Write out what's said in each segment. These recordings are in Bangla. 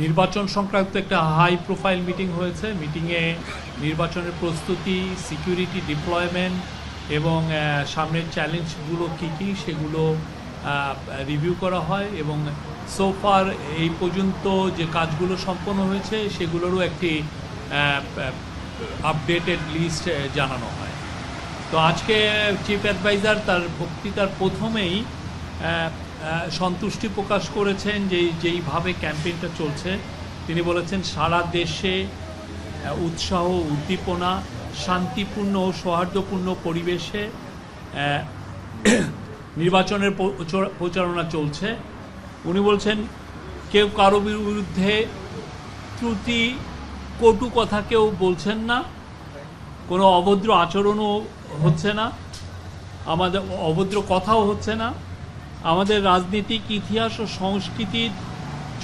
নির্বাচন সংক্রান্ত একটা হাই প্রোফাইল মিটিং হয়েছে। মিটিংয়ে নির্বাচনের প্রস্তুতি, সিকিউরিটি ডিপ্লয়মেন্ট এবং সামনের চ্যালেঞ্জগুলো কী কী সেগুলো রিভিউ করা হয় এবং সোফার এই পর্যন্ত যে কাজগুলো সম্পন্ন হয়েছে সেগুলোরও একটি আপডেটেড লিস্ট জানানো হয়। তো আজকে চিফ অ্যাডভাইজার তার বক্তৃতার প্রথমেই সন্তুষ্টি প্রকাশ করেছেন যেইভাবে ক্যাম্পেইনটা চলছে। তিনি বলেছেন সারা দেশে উৎসাহ, উদ্দীপনা, শান্তিপূর্ণ ও সৌহার্দ্যপূর্ণ পরিবেশে নির্বাচনের প্রচারণা চলছে। উনি বলছেন কেউ কারো বিরুদ্ধে ত্রুটি, কটু কথা কেউ বলছেন না, কোনো অভদ্র আচরণও হচ্ছে না, আমাদের অভদ্র কথাও হচ্ছে না। আমাদের রাজনৈতিক ইতিহাস ও সংস্কৃতির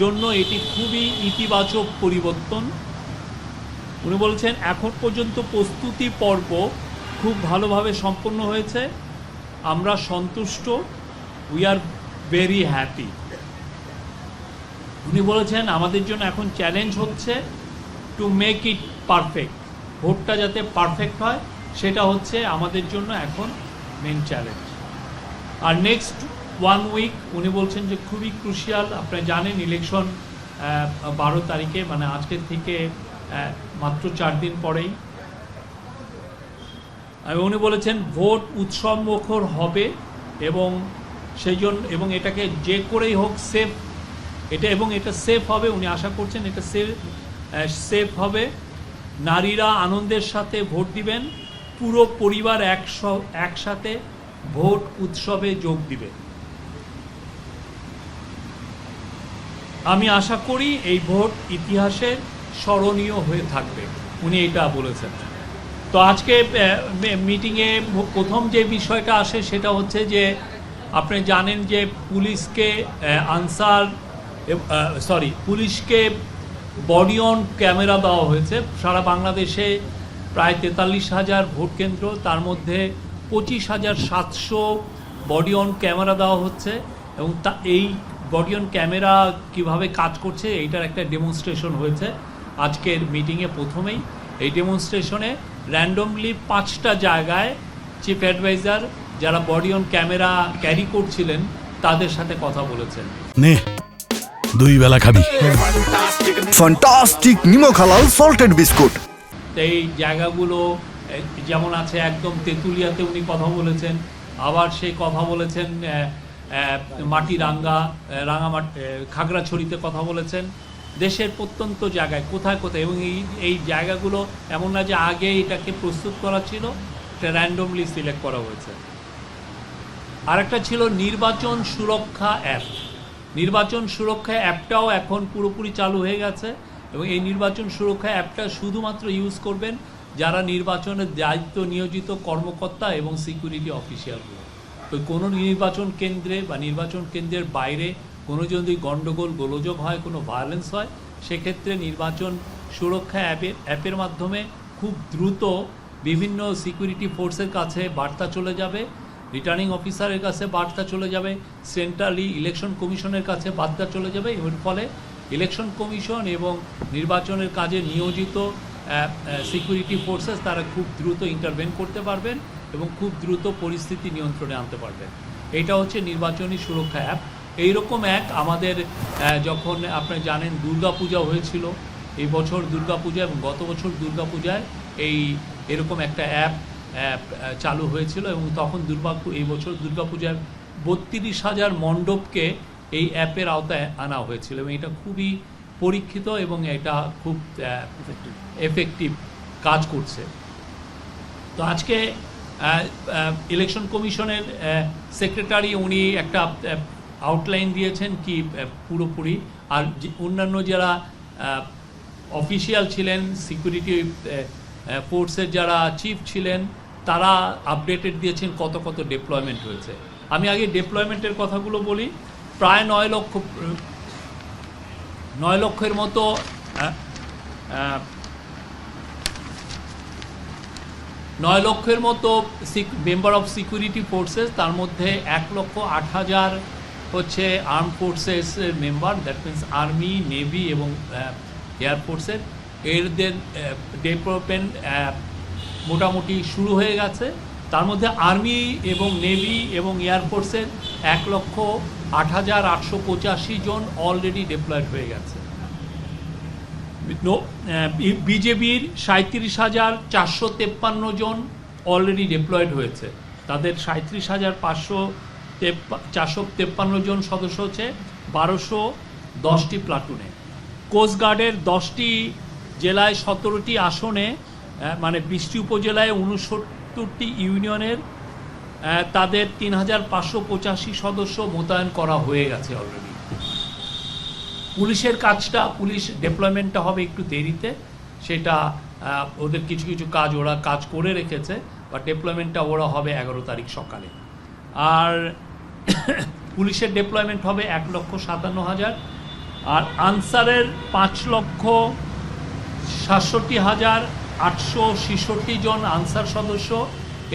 জন্য এটি খুবই ইতিবাচক পরিবর্তন। উনি বলছেন এখন পর্যন্ত প্রস্তুতি পর্ব খুব ভালোভাবে সম্পন্ন হয়েছে, আমরা সন্তুষ্ট, উই আর ভেরি হ্যাপি। উনি বলেছেন আমাদের জন্য এখন চ্যালেঞ্জ হচ্ছে টু মেক ইট পারফেক্ট, ভোটটা যাতে পারফেক্ট হয় সেটা হচ্ছে আমাদের জন্য এখন মেন চ্যালেঞ্জ। আর নেক্সট 1 উইক উনি বলছেন যে খুবই ক্রুশিয়াল। আপনারা জানেন ইলেকশন 12 তারিখে, মানে আজকের থেকে মাত্র 4 দিন পরেই। উনি বলেছেন ভোট উৎসব মুখর হবে এবং সেই জন্য এবং এটাকে যে করেই হোক সেফ, এটা সেফ হবে। উনি আশা করছেন এটা সেফ হবে। নারীরা আনন্দের সাথে ভোট দিবেন, পুরো পরিবার একসাথে ভোট উৎসবে যোগ দিবে। আমি আশা করি এই ভোট ইতিহাসে স্মরণীয় হয়ে থাকবে, উনি এটা বলেছেন। তো আজকে মিটিংয়ে প্রথম যে বিষয়টা আসে সেটা হচ্ছে যে আপনি জানেন যে পুলিশকে বডি অন ক্যামেরা দেওয়া হয়েছে। সারা বাংলাদেশে প্রায় 43,000 ভোট কেন্দ্র, তার মধ্যে 25,700 বডি অন ক্যামেরা দেওয়া হচ্ছে এবং এই বডি অন ক্যামেরা কীভাবে কাজ করছে এইটার একটা ডেমনস্ট্রেশন হয়েছে আজকের মিটিংয়ে। প্রথমেই এই ডেমনস্ট্রেশনে র্যান্ডমলি 5টা জায়গায় চিফ অ্যাডভাইজার যারা বডি অন ক্যামেরা ক্যারি করছিলেন তাদের সাথে কথা বলেছেন। নে 2 বেলা খাবি ফ্যান্টাস্টিক নিমো খালাল সল্টেড বিস্কুট। এই জায়গাগুলো যেমন আছে একদম তেঁতুলিয়াতে উনি কথা বলেছেন, আবার সেই কথা বলেছেন খাগড়াছড়িতে কথা বলেছেন। দেশের প্রত্যন্ত জায়গায় কোথায় কোথায়, এবং এই জায়গাগুলো এমন না যে আগে এটাকে প্রস্তুত করা ছিল, এটা র্যান্ডমলি সিলেক্ট করা হয়েছে। আরেকটা ছিল নির্বাচন সুরক্ষা অ্যাপ। নির্বাচন সুরক্ষা অ্যাপটাও এখন পুরোপুরি চালু হয়ে গেছে এবং এই নির্বাচন সুরক্ষা অ্যাপটা শুধুমাত্র ইউজ করবেন যারা নির্বাচনের দায়িত্ব নিয়োজিত কর্মকর্তা এবং সিকিউরিটি অফিসিয়ালগুলো। তো কোনো নির্বাচন কেন্দ্রে বা নির্বাচন কেন্দ্রের বাইরে কোনো যদি গণ্ডগোল গোলযোগ হয়, কোনো ভায়োলেন্স হয়, সেক্ষেত্রে নির্বাচন সুরক্ষা অ্যাপের মাধ্যমে খুব দ্রুত বিভিন্ন সিকিউরিটি ফোর্সের কাছে বার্তা চলে যাবে, রিটার্নিং অফিসারের কাছে বার্তা চলে যাবে, সেন্ট্রালি ইলেকশন কমিশনের কাছে বার্তা চলে যাবে। এর ফলে ইলেকশন কমিশন এবং নির্বাচনের কাজে নিয়োজিত সিকিউরিটি ফোর্সেস তারা খুব দ্রুত ইন্টারভেন করতে পারবেন এবং খুব দ্রুত পরিস্থিতি নিয়ন্ত্রণে আনতে পারবেন। এটা হচ্ছে নির্বাচনী সুরক্ষা অ্যাপ। এইরকম এক আমাদের যখন আপনারা জানেন দুর্গাপূজা হয়েছিল, এই বছর দুর্গাপূজা এবং গত বছর দুর্গাপূজায় এরকম একটা অ্যাপ চালু হয়েছিল এবং তখন এই বছর দুর্গাপূজায় 32,000 মণ্ডপকে এই অ্যাপের আওতায় আনা হয়েছিল এবং এটা খুবই পরীক্ষিত এবং এটা খুব এফেক্টিভ কাজ করছে। তো আজকে ইলেকশন কমিশনের সেক্রেটারি উনি একটা আউটলাইন দিয়েছেন কি পুরোপুরি, আর অন্যান্য যারা অফিসিয়াল ছিলেন, সিকিউরিটি ফোর্সের যারা চিফ ছিলেন, তারা আপডেটেড দিয়েছেন কত কত ডিপ্লয়মেন্ট হয়েছে। আমি আগে ডিপ্লয়মেন্টের কথাগুলো বলি। প্রায় 9 লক্ষের মতো 9 লক্ষের মতো মেম্বার অফ সিকিউরিটি ফোর্সেস, তার মধ্যে 1,08,000 হচ্ছে আর্ম ফোর্সেসের member, that means army, navy এবং এয়ারফোর্সের এদের ডেভেলপমেন্ট মোটামুটি শুরু হয়ে গেছে। তার মধ্যে আর্মি এবং নেভি এবং এয়ারফোর্সের 1,08,885 জন অলরেডি ডিপ্লয়েড হয়ে গেছে। বিজেপির 37,453 জন অলরেডি ডিপ্লয়েড হয়েছে। তাদের 37,453 জন সদস্য হচ্ছে 1210টি প্লাটুনে। কোস্টগার্ডের 10টি জেলায় 17টি আসনে, মানে 20টি উপজেলায় 69টি ইউনিয়নের তাদের 3,585 সদস্য মোতায়েন করা হয়ে গেছে অলরেডি। পুলিশের কাজটা, পুলিশ ডেপ্লয়মেন্টটা হবে একটু দেরিতে, সেটা ওদের কিছু কিছু কাজ ওরা কাজ করে রেখেছে, বা ডেপ্লয়মেন্টটা ওরা হবে 11 তারিখ সকালে। আর পুলিশের ডেপ্লয়মেন্ট হবে 1,57,000, আর আনসারের 5,67,866 জন আনসার সদস্য,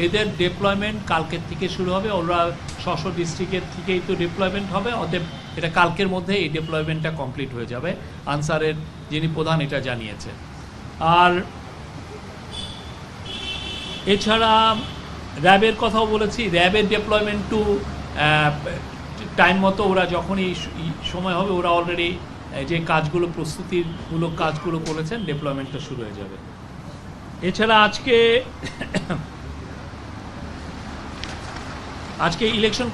এদের ডেপ্লয়মেন্ট কালকের থেকে শুরু হবে। ওরা স্ব ডিস্ট্রিক্টের থেকেই তো ডেপ্লয়মেন্ট হবে, অতএব এটা কালকের মধ্যে এই ডেপ্লয়মেন্টটা কমপ্লিট হয়ে যাবে, আনসারের যিনি প্রধান এটা জানিয়েছে। আর এছাড়া র্যাবের কথাও বলেছি, র্যাবের ডেপ্লয়মেন্ট টু টাইম মতো ওরা যখনই সময় হবে, ওরা অলরেডি যে কাজগুলো প্রস্তুতিমূলক কাজগুলো করেছেন, ডেপ্লয়মেন্টটা শুরু হয়ে যাবে। এছাড়া আজকে ইলেকশন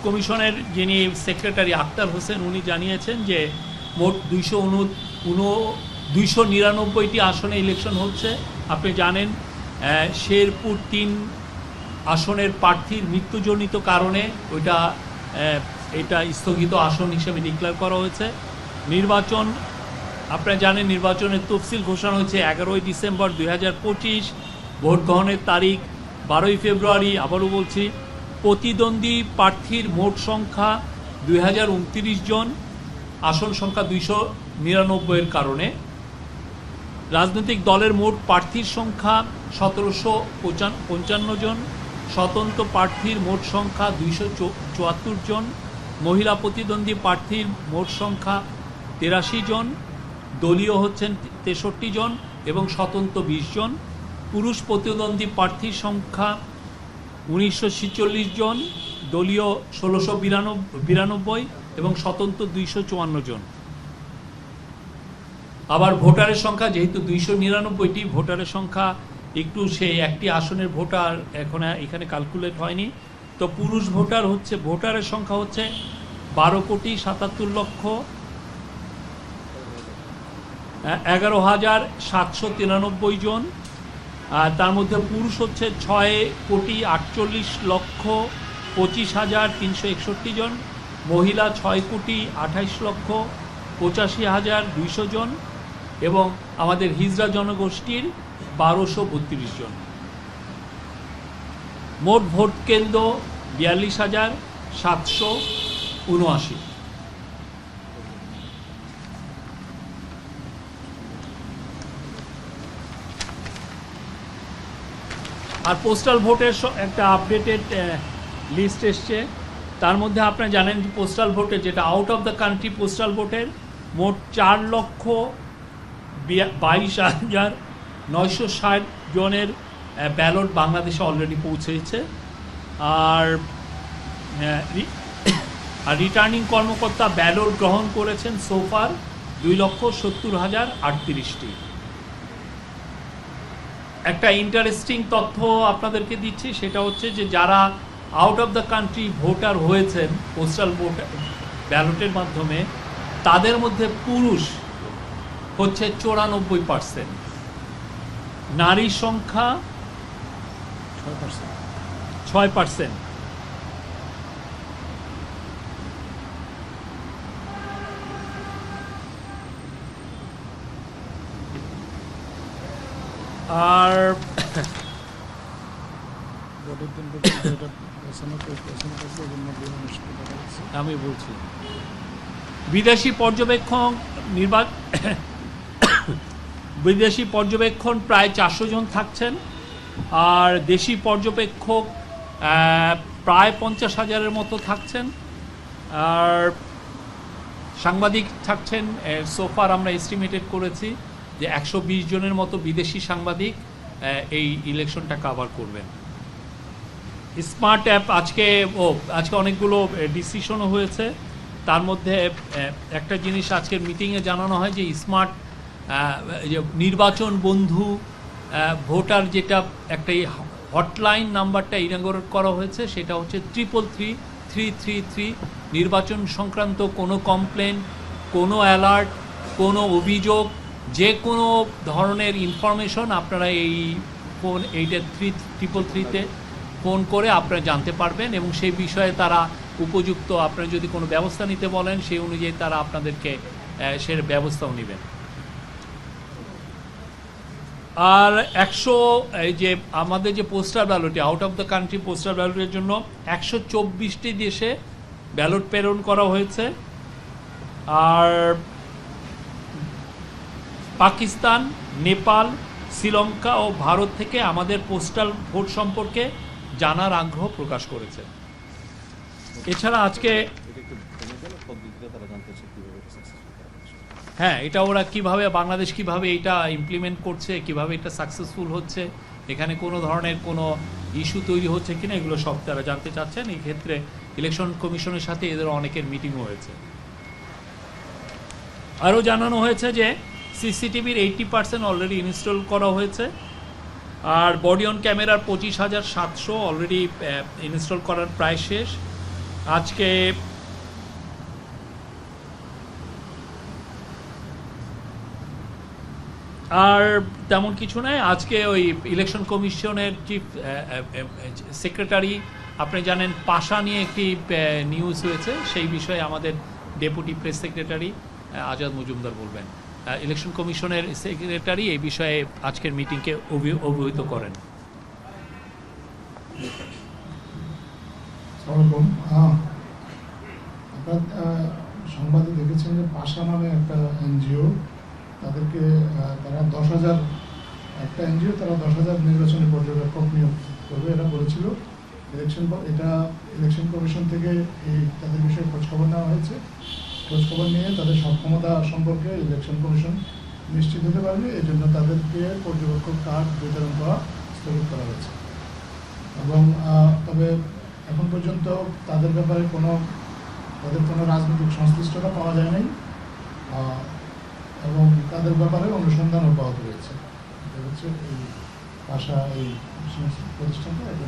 কমিশনের যিনি সেক্রেটারি আক্তার হোসেন, উনি জানিয়েছেন যে মোট 299টি আসনে ইলেকশন হচ্ছে। আপনি জানেন শেরপুর 3 আসনের প্রার্থীর মৃত্যুজনিত কারণে এটা স্থগিত আসন হিসেবে ডিক্লেয়ার করা হয়েছে। নির্বাচন, আপনারা জানেন নির্বাচনের তফসিল ঘোষণা হয়েছে 11ই ডিসেম্বর 2025, ভোট গ্রহণের তারিখ 12ই ফেব্রুয়ারি। আবারও বলছি, প্রতিদ্বন্দ্বী প্রার্থীর মোট সংখ্যা 2029 জন, আসন সংখ্যা 299-এর কারণে। রাজনৈতিক দলের মোট প্রার্থীর সংখ্যা 1,755 জন, স্বতন্ত্র প্রার্থীর মোট সংখ্যা 274 জন, মহিলা প্রতিদ্বন্দ্বী প্রার্থীর মোট সংখ্যা 83 জন, দলীয় হচ্ছেন 63 জন এবং স্বতন্ত্র 20 জন। পুরুষ প্রতিদ্বন্দ্বী প্রার্থীর সংখ্যা 1946 জন, দলীয় 1,692 এবং স্বতন্ত্র 254 জন। আবার ভোটারের সংখ্যা যেহেতু 299টি, ভোটারের সংখ্যা একটু সেই একটি আসনের ভোটার এখানে ক্যালকুলেট হয়নি, তো পুরুষ ভোটারের সংখ্যা হচ্ছে 12,77,11,793 জন। তার মধ্যে পুরুষ হচ্ছে 6,48,25,361 জন, মহিলা 6,28,85,200 জন এবং আমাদের হিজড়া জনগোষ্ঠীর 1,232 জন। মোট ভোট কেন্দ্র 42,779। আর পোস্টাল ভোটের একটা আপডেটেড লিস্ট এসছে। তার মধ্যে আপনারা জানেন যে পোস্টাল ভোটের, যেটা out of the country postal ভোটের, মোট 4,22,960 জনের ব্যালট বাংলাদেশে অলরেডি পৌঁছেছে। আর রিটার্নিং কর্মকর্তা ব্যালট গ্রহণ করেছেন সোফার 2,70,038টি। একটা ইন্টারেস্টিং তথ্য আপনাদেরকে দিচ্ছি, সেটা হচ্ছে যে যারা out of the country voter হয়েছেন পোস্টাল ভোট ব্যালটের মাধ্যমে, তাদের মধ্যে পুরুষ হচ্ছে 94%, নারীর সংখ্যা 6%। আর আমি বলছি বিদেশি পর্যবেক্ষণ প্রায় 400 জন থাকছেন, আর দেশি পর্যবেক্ষক প্রায় 50,000-এর মতো থাকছেন, আর সাংবাদিক থাকছেন সোফার আমরা এস্টিমেটেড করেছি যে 120 জনের মতো বিদেশি সাংবাদিক এই ইলেকশনটা কভার করবেন। স্মার্ট অ্যাপ আজকে অনেকগুলো ডিসিশনও হয়েছে। তার মধ্যে একটা জিনিস আজকের মিটিংয়ে জানানো হয় যে স্মার্ট নির্বাচন বন্ধু ভোটার যেটা একটা হটলাইন নাম্বারটা ইনাগরেট করা হয়েছে, সেটা হচ্ছে 333-333। নির্বাচন সংক্রান্ত কোনো কমপ্লেন, কোনো অ্যালার্ট, কোনো অভিযোগ, যে কোনো ধরনের ইনফরমেশন আপনারা এই ফোন 333-তে ফোন করে আপনারা জানতে পারবেন, এবং সেই বিষয়ে তারা উপযুক্ত, আপনারা যদি কোনো ব্যবস্থা নিতে বলেন সেই অনুযায়ী তারা আপনাদেরকে সে ব্যবস্থাও নেবেন। আর এই যে আমাদের যে পোস্টাল ব্যালটে out of the country postal ব্যালটের জন্য 124টি দেশে ব্যালট প্রেরণ করা হয়েছে। আর পাকিস্তান, নেপাল, শ্রীলঙ্কা ও ভারত থেকে আমাদের পোস্টাল ভোট সম্পর্কে জানার আগ্রহ প্রকাশ করেছে। এছাড়া আজকে হ্যাঁ, এটা ওরা কিভাবে, বাংলাদেশ কিভাবে এটা ইমপ্লিমেন্ট করছে, কিভাবে এটা সাকসেসফুল হচ্ছে, এখানে কোনো ধরনের কোনো ইস্যু তৈরি হচ্ছে কিনা, এগুলো সব তারা জানতে চাচ্ছেন। এই ক্ষেত্রে ইলেকশন কমিশনের সাথে এদের অনেকের মিটিংও হয়েছে। আরও জানানো হয়েছে যে সিসিটিভির 80% অলরেডি ইনস্টল করা হয়েছে, আর বডি অন ক্যামেরার 25,700 অলরেডি ইনস্টল করার প্রায় শেষ। আজকে আর তেমন কিছু নাই। আজকে ওই ইলেকশন কমিশনের চিফ সেক্রেটারি, আপনি জানেন পাশা নিয়ে একটি নিউজ হয়েছে, সেই বিষয়ে আমাদের deputy press secretary Azad Majumdar বলবেন। ইলেকশন কমিশনের সেক্রেটারি এই বিষয়ে আজকের মিটিংকে অবহিত করেন। সংবাদে দেখেছেন যে পাশা নামে একটা এনজিও, তাদেরকে তারা 10,000 একটা এনজিও, তারা 10,000 নির্বাচনী পর্যবেক্ষক নিয়োগ করবে এটা বলেছিল। ইলেকশন কমিশন থেকে তাদের বিষয়ে খোঁজখবর নেওয়া হয়েছে। খোঁজখবর নিয়ে তাদের সক্ষমতা সম্পর্কে ইলেকশন কমিশন নিশ্চিত হতে পারবে, এই জন্য তাদেরকে পর্যবেক্ষক কার্ড বিতরণ করা স্থগিত করা হয়েছে। এবং তবে এখন পর্যন্ত তাদের ব্যাপারে তাদের কোনো রাজনৈতিক সংশ্লিষ্টতা পাওয়া যায় নাই, এবং তাদের ব্যাপারে অনুসন্ধান অব্যাহত রয়েছে। এটা হচ্ছে এই ভাষা, এই প্রতিষ্ঠানটা এটা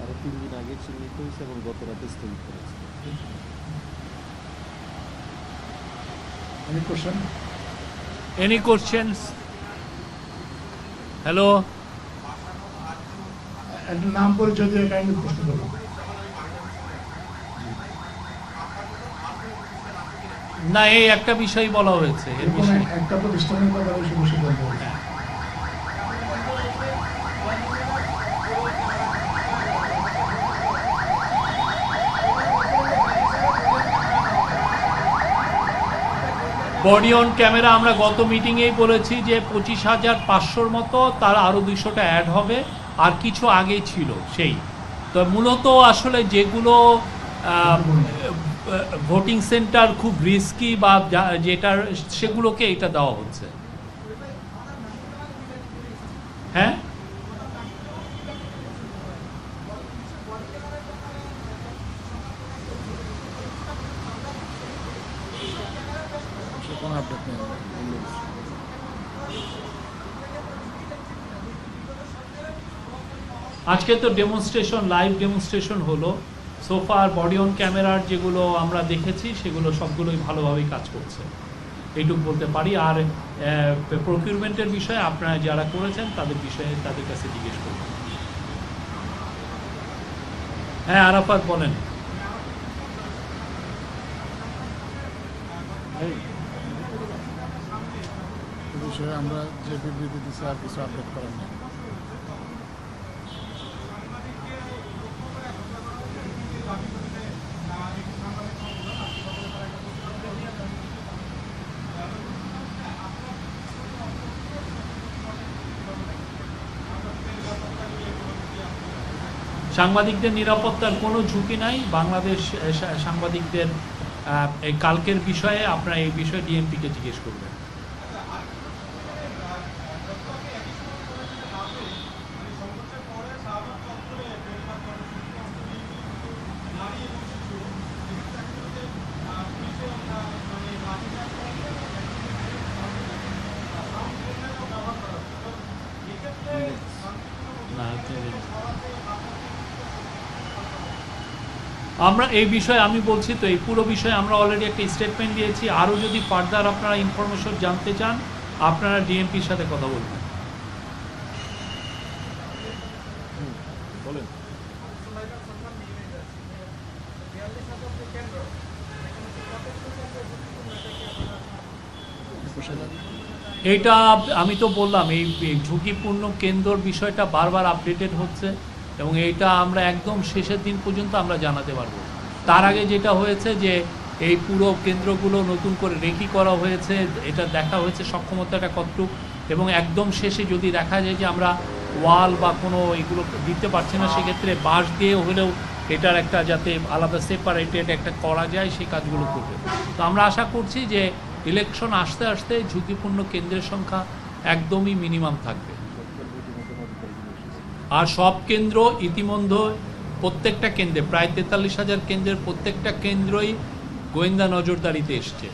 আরো 3 দিন আগে চিহ্নিত হয়েছে এবং গত রাতে স্থগিত করেছে। Any questions? হ্যালো, একটা নাম পরিচয় দিয়ে কাইন্ডলি প্রশ্ন করবো। না, এই একটা বিষয় বলা হয়েছে, এর বিষয়ে একটা প্রতিষ্ঠানের কথা বেশি বেশি বলতে হবে। বডি অন ক্যামেরা আমরা গত মিটিংয়েই বলেছি যে 25,500-র মতো, তার আরও 200টা অ্যাড হবে, আর কিছু আগেই ছিল সেই। তো মূলত আসলে যেগুলো ভোটিং সেন্টার খুব রিস্কি বা যেটার, সেগুলোকে এটা দেওয়া হচ্ছে। হ্যাঁ, কোনো আপডেট নেই। আজকে তো ডেমনস্ট্রেশন, লাইভ ডেমনস্ট্রেশন হলো। সোফার বডি অন ক্যামেরার যেগুলো আমরা দেখেছি সেগুলো সবগুলোই ভালোভাবেই কাজ করছে, এইটুকু বলতে পারি। আর প্রকিউরমেন্টের বিষয়ে আপনারা যারা করেছেন তাদের বিষয়ে তাদের কাছে জিজ্ঞেস করবেন। হ্যাঁ, আরাফাত বলেন। বিষয়ে আমরা যে বিবৃতি দিচ্ছি আর কিছু আপডেট করার নেই। সাংবাদিকদের নিরাপত্তার কোনো ঝুঁকি নাই। বাংলাদেশ সাংবাদিকদের এই কালকের বিষয়ে আপনারা এই বিষয়ে ডিএমপিকে জিজ্ঞেস করবেন। আমরা এই বিষয়ে আমি বলছি তো এই পুরো বিষয়ে আমরা অলরেডি একটা স্টেটমেন্ট দিয়েছি। আরও যদি ফার্দার আপনারা ইনফরমেশন জানতে চান আপনারা ডিএমপির সাথে কথা বলবেন। বলেন। এইটা আমি তো বললাম এই ঝুঁকিপূর্ণ কেন্দ্রর বিষয়টা বারবার আপডেটেড হচ্ছে এবং এইটা আমরা একদম শেষের দিন পর্যন্ত আমরা জানাতে পারবো। তার আগে যেটা হয়েছে যে এই পুরো কেন্দ্রগুলো নতুন করে রেকি করা হয়েছে, এটা দেখা হয়েছে সক্ষমতাটা কতটুক, এবং একদম শেষে যদি দেখা যায় যে আমরা ওয়াল বা কোনো এগুলো দিতে পারছি না, সেক্ষেত্রে বাঁশ দিয়ে হলেও এটার একটা যাতে আলাদা সেপারেটেড একটা করা যায় সেই কাজগুলো করবে। তো আমরা আশা করছি যে ইলেকশন আসতে আসতে ঝুঁকিপূর্ণ কেন্দ্রের সংখ্যা একদমই মিনিমাম থাকবে। আর সব কেন্দ্র ইতিমধ্যে প্রত্যেকটা কেন্দ্রে প্রায় 43,000 কেন্দ্রের প্রত্যেকটা কেন্দ্রই গোয়েন্দা নজরদারিতে এসছে।